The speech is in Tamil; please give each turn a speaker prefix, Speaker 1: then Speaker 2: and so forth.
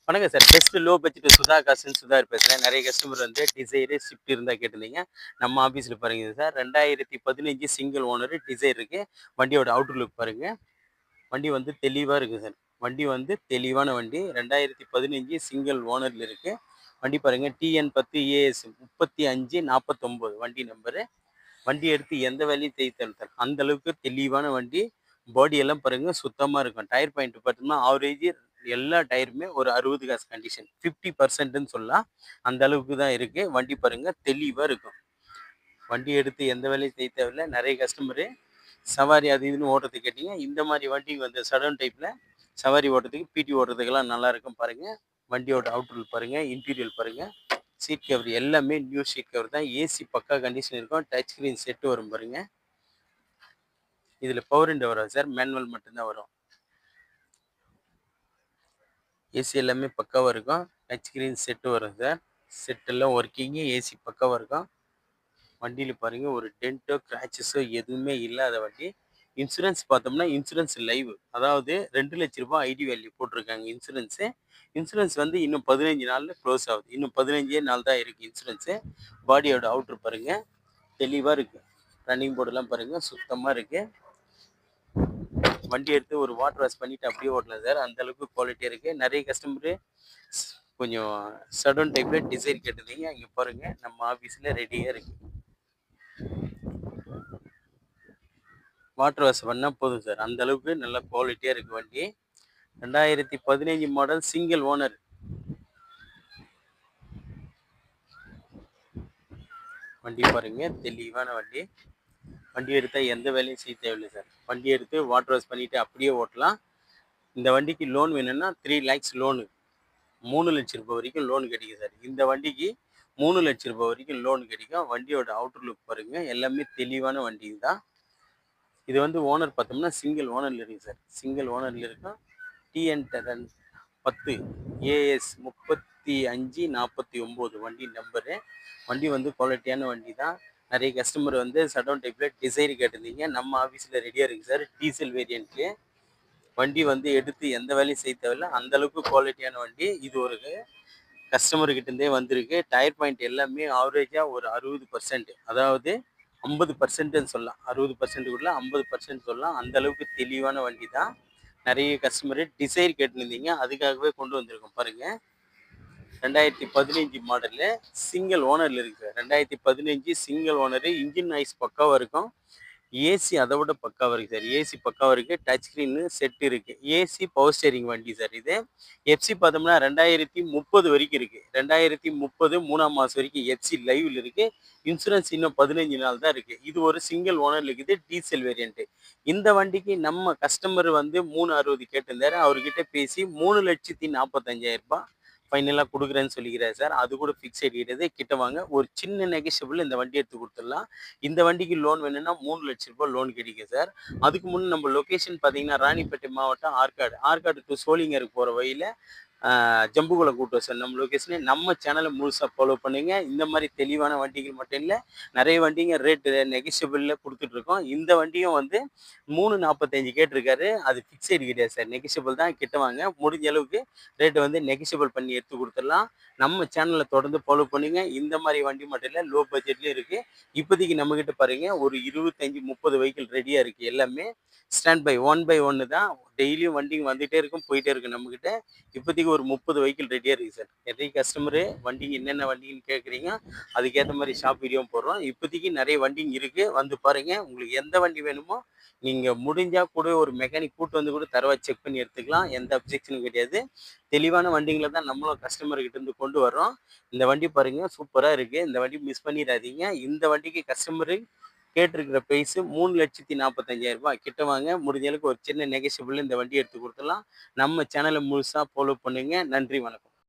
Speaker 1: வணக்கம் sir. Best low budget Sudha காசுன்னு சுதாகர் பேசுறேன். நெறைய கஸ்டமர் வந்து டிசைரு, ஸ்விஃப்ட் இருந்தா கேட்டிருந்தீங்க. நம்ம ஆஃபீஸ்ல பாருங்க இது சார் 2015 சிங்கிள் ஓனரு டிசைர் இருக்கு. வண்டியோட அவுட்டர் லுக் பாருங்க. வண்டி வந்து தெளிவா இருக்கு சார். வண்டி வந்து தெளிவான வண்டி. 2015 சிங்கிள் ஓனர்ல இருக்கு. வண்டி பாருங்க TN10 AS 3549 வண்டி நம்பரு. வண்டி எடுத்து எந்த வேலையும் செய்ய தேவையில்ல சார். அந்த அளவுக்கு தெளிவான வண்டி. பாடி எல்லாம் பாருங்க சுத்தமா இருக்கும். டயர் பாயிண்ட் பார்த்தோம்னா ஆவரேஜ் எல்லா டயருமே ஒரு 60 காசு கண்டிஷன். 50%ன்னு சொல்லலாம். அந்த அளவுக்கு தான் இருக்கு. வண்டி பாருங்க தெளிவா இருக்கும். வண்டி எடுத்து எந்த வேலையும் செய்ய தேவையில்ல. நெறைய கஸ்டமரு சவாரி அது இதுன்னு ஓட்டுறதுக்கு கேட்டீங்க. இந்த மாரி வண்டி வந்து சடன் டைப்ல சவாரி ஓட்டுறதுக்கு, பிடி ஓட்டுறதுக்கெல்லாம் நல்லாயிருக்கும் பாருங்க. வண்டியோட அவுட்டர் லுக் பாருங்க. இன்டீரியர் பாருங்க. சீட் கவர் எல்லாமே நியூ சீட் கவர் தான். ஏசி பக்கா கண்டிஷன் இருக்கும். டச் ஸ்க்ரீன் செட் வரும் பாருங்க. இதில் பவர் விண்டோ வராது சார். மேனுவல் மட்டும்தான் வரும். ஏசி எல்லாமே பக்காவாக இருக்கும். டச் ஸ்க்ரீன் செட்டு வரும் சார். செட்டெல்லாம் ஒர்க்கிங்கு, ஏசி பக்காவாக இருக்கும். வண்டியில் பாருங்கள் ஒரு டென்ட்டோ கிராச்சஸோ எதுவுமே இல்லாத வண்டி. இன்சூரன்ஸ் பார்த்தோம்னா இன்சூரன்ஸ் லைவ், அதாவது 2,00,000 ஐடி வேல்யூ போட்டிருக்காங்க இன்சூரன்ஸு. இன்சூரன்ஸ் வந்து இன்னும் 15 நாளில் க்ளோஸ் ஆகுது. இன்னும் 15 நாள் தான் இருக்குது இன்சூரன்ஸு. பாடியோட அவுட்ரு பாருங்கள் தெளிவாக இருக்குது. ரன்னிங் போர்டெல்லாம் பாருங்கள் சுத்தமாக இருக்குது. வண்டி எடுத்து ஒரு வாட்டர் வாஷ் பண்ணிவிட்டு அப்படியே ஓட்டலாம் சார். அந்தளவுக்கு குவாலிட்டியாக இருக்குது. நிறைய கஸ்டமரு கொஞ்சம் சடன் டைப்பில் டிசைன் கேட்டிருந்தீங்க. இங்கே பாருங்கள் நம்ம ஆஃபீஸில் ரெடியாக இருக்குது. வாட்டர் வாஷ் பண்ணால் போதும் சார். அந்தளவுக்கு நல்ல குவாலிட்டியாக இருக்குது வண்டி. 2015 மாடல் சிங்கிள் ஓனர். வண்டி பாருங்கள் தெளிவான வண்டி. வண்டி எடுத்தால் எந்த வேலையும் செய்ய தேவையில்லை சார். வண்டி எடுத்து வாட்டர் வாஷ் பண்ணிவிட்டு அப்படியே ஓட்டலாம். இந்த வண்டிக்கு லோன் வேணும்னா 3 lakhs லோனு, 3 லட்ச ரூபாய் வரைக்கும் லோன் கிடைக்கும் சார். இந்த வண்டிக்கு 3 லட்ச ரூபாய் வரைக்கும் லோன் கிடைக்கும். வண்டியோட அவுட்டர் லுக் பாருங்கள் எல்லாமே தெளிவான வண்டி தான். இது வந்து ஓனர் பார்த்தோம்னா சிங்கிள் ஓனரில் இருக்குது சார். சிங்கிள் ஓனரில் இருக்கும். TN10 AS 3549 வண்டி நம்பரு. வண்டி வந்து குவாலிட்டியான வண்டி தான். நிறைய கஸ்டமர் வந்து சடவுன் டைப்பில் டிசைர் கேட்டிருந்தீங்க. நம்ம ஆஃபீஸில் ரெடியாக இருக்குது சார். டீசல் வேரியண்ட்லேயே வண்டி வந்து எடுத்து எந்த வேலையும் செய்ய தேவையில்ல. அந்தளவுக்கு குவாலிட்டியான வண்டி. இது ஒரு கஸ்டமர்கிட்டேருந்தே வந்திருக்கு. டயர் பாயிண்ட் எல்லாமே ஆவரேஜாக ஒரு 60%, அதாவது 50%ன்னு சொல்லலாம். 60%க்குள்ள 50% சொல்லலாம். அந்தளவுக்கு தெளிவான வண்டி தான். நிறைய கஸ்டமரு டிசைர் கேட்டுருந்தீங்க. அதுக்காகவே கொண்டு வந்திருக்கோம் பாருங்கள். 2015 மாடலு சிங்கிள் ஓனரில் இருக்குது sir. 2015 single owner. Engine noise பக்காவாக இருக்கும். ஏசி அதை விட பக்காவாக இருக்குது சார். ஏசி பக்காவாக இருக்குது. டச் ஸ்க்ரீனு செட் இருக்குது. ஏசி பவர் ஸ்டேரிங் வண்டி சார் இது. எஃப்சி பார்த்தோம்னா 2030 வரைக்கும் இருக்குது. 2030 3ஆம் மாதம் வரைக்கும் எஃப்சி லைவில் இருக்குது. இன்சூரன்ஸ் இன்னும் 15 நாள் தான் இருக்குது. இது ஒரு சிங்கிள் ஓனரில் இருக்குது. Diesel variant. இந்த வண்டிக்கு நம்ம கஸ்டமர் வந்து 360 கேட்டிருந்தாரு. அவர்கிட்ட பேசி 3,45,000 ஃபைனலாக கொடுக்குறேன்னு சொல்லிக்கிறாரு சார். அது கூட ஃபிக்ஸட் கிடையாது. கிட்ட வாங்க ஒரு சின்ன நெகஷியபிள் இந்த வண்டி எடுத்து கொடுத்துடலாம். இந்த வண்டிக்கு லோன் வேணும்னா 3 லட்ச ரூபாய் லோன் கிடைக்கும் சார். அதுக்கு முன்னே நம்ம லொக்கேஷன் பார்த்தீங்கன்னா ராணிப்பேட்டை மாவட்டம் ஆற்காடு டு சோளிங்கருக்கு போகிற வழியில் ஜம்புகுளம் கூட்டம் சார் நம்ம லொக்கேஷனு. நம்ம சேனலை முழுசாக ஃபாலோ பண்ணுங்க. இந்த மாதிரி தெளிவான வண்டிகள் மட்டும் இல்லை, நிறைய வண்டிங்க ரேட்டு நெகஷியபிளில் கொடுத்துட்ருக்கோம். இந்த வண்டியும் வந்து 345 கேட்டிருக்காரு. அது ஃபிக்ஸட் கிடையாது சார். நெகஷியபிள் தான். கிட்ட வாங்க முடிஞ்ச அளவுக்கு ரேட்டு வந்து நெகஷியபிள் பண்ணி எடுத்து கொடுத்துடலாம். நம்ம சேனலை தொடர்ந்து ஃபாலோ பண்ணுங்க. இந்த மாதிரி வண்டி மட்டும் இல்லை, லோ பட்ஜெட்லேயும் இருக்குது. இப்போதைக்கு நம்மக்கிட்ட பாருங்க ஒரு 25 30 வெஹிக்கிள் ரெடியாக இருக்குது. எல்லாமே ஸ்டாண்ட் பை 1 by 1 தான். டெய்லியும் வண்டிங்க வந்துகிட்டே இருக்கும், போயிட்டே இருக்கும் நம்மக்கிட்ட. இப்போதைக்கு ஒரு 30 வெஹிக்கிள் ரெடியாக இருக்குது சார். நிறைய கஸ்டமரு வண்டிங்க என்னென்ன வண்டிங்கன்னு கேட்குறீங்க. அதுக்கேற்ற மாதிரி ஷாப் வீடியோவும் போடுறோம். இப்போதைக்கு நிறைய வண்டிங்க இருக்குது. வந்து பாருங்கள். உங்களுக்கு எந்த வண்டி வேணுமோ நீங்கள் முடிஞ்சால் கூட ஒரு மெக்கானிக் கூட்டு வந்து கூட தரவா செக் பண்ணி எடுத்துக்கலாம். எந்த அப்ஜெக்ஷனும் கிடையாது. தெளிவான வண்டிங்களை தான் நம்மளும் கஸ்டமர்கிட்ட இருந்து கொண்டு வர்றோம். இந்த வண்டி பாருங்கள் சூப்பராக இருக்குது. இந்த வண்டி மிஸ் பண்ணிடாதீங்க. இந்த வண்டிக்கு கஸ்டமரு கேட்டிருக்கிற ப்ரைஸு 3,45,000 கிட்ட வாங்க. முடிஞ்ச அளவுக்கு ஒரு சின்ன நெகஷியபிள் இந்த வண்டி எடுத்து கொடுத்துடலாம். நம்ம சேனலை முழுசாக ஃபாலோ பண்ணுங்க. நன்றி, வணக்கம்.